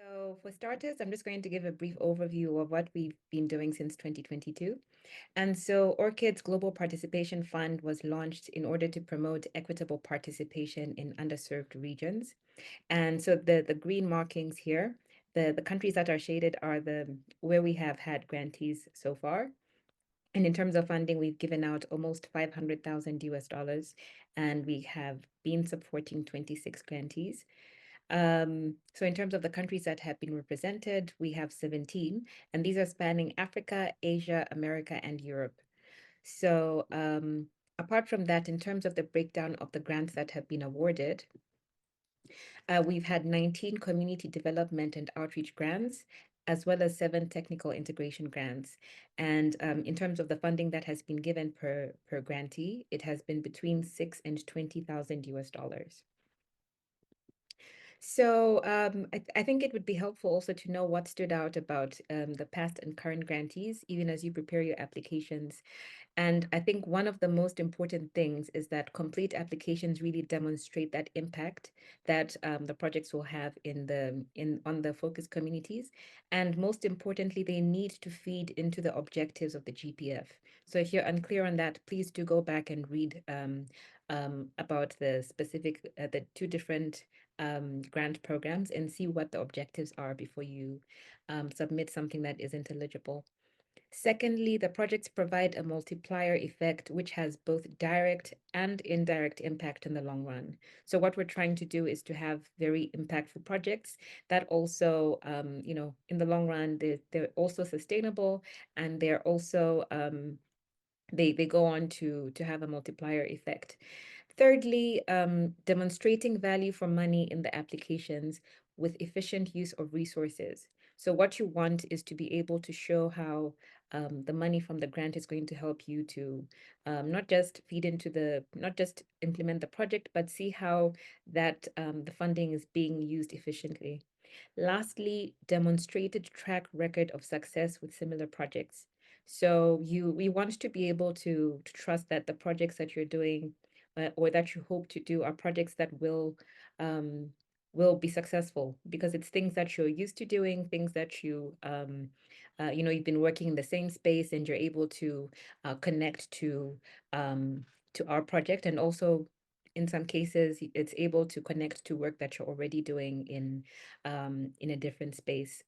So for starters, I'm just going to give a brief overview of what we've been doing since 2022. And so ORCID's Global Participation Fund was launched in order to promote equitable participation in underserved regions. And so the green markings here, the countries that are shaded are the where we have had grantees so far. And in terms of funding, we've given out almost 500,000 US dollars, and we have been supporting 26 grantees. So in terms of the countries that have been represented, we have 17, and these are spanning Africa, Asia, America, and Europe. So apart from that, in terms of the breakdown of the grants that have been awarded, we've had 19 community development and outreach grants, as well as 7 technical integration grants. And in terms of the funding that has been given per grantee, it has been between 6 and 20,000 US dollars. So I think it would be helpful also to know what stood out about the past and current grantees, even as you prepare your applications. And I think one of the most important things is that complete applications really demonstrate that impact that the projects will have on the focus communities. And most importantly, they need to feed into the objectives of the GPF. So if you're unclear on that, please do go back and read about the two different grant programs and see what the objectives are before you submit something that isn't eligible. Secondly, the projects provide a multiplier effect, which has both direct and indirect impact in the long run. So what we're trying to do is to have very impactful projects that also, in the long run, they're also sustainable, and they're also they go on to have a multiplier effect. Thirdly, demonstrating value for money in the applications with efficient use of resources. So what you want is to be able to show how the money from the grant is going to help you to not just not just implement the project, but see how that the funding is being used efficiently. Lastly, demonstrated track record of success with similar projects. So we want to be able to trust that the projects that you're doing or that you hope to do are projects that will be successful because it's things that you're used to doing, things that you've been working in the same space and you're able to connect to our project, and also in some cases it's able to connect to work that you're already doing in a different space.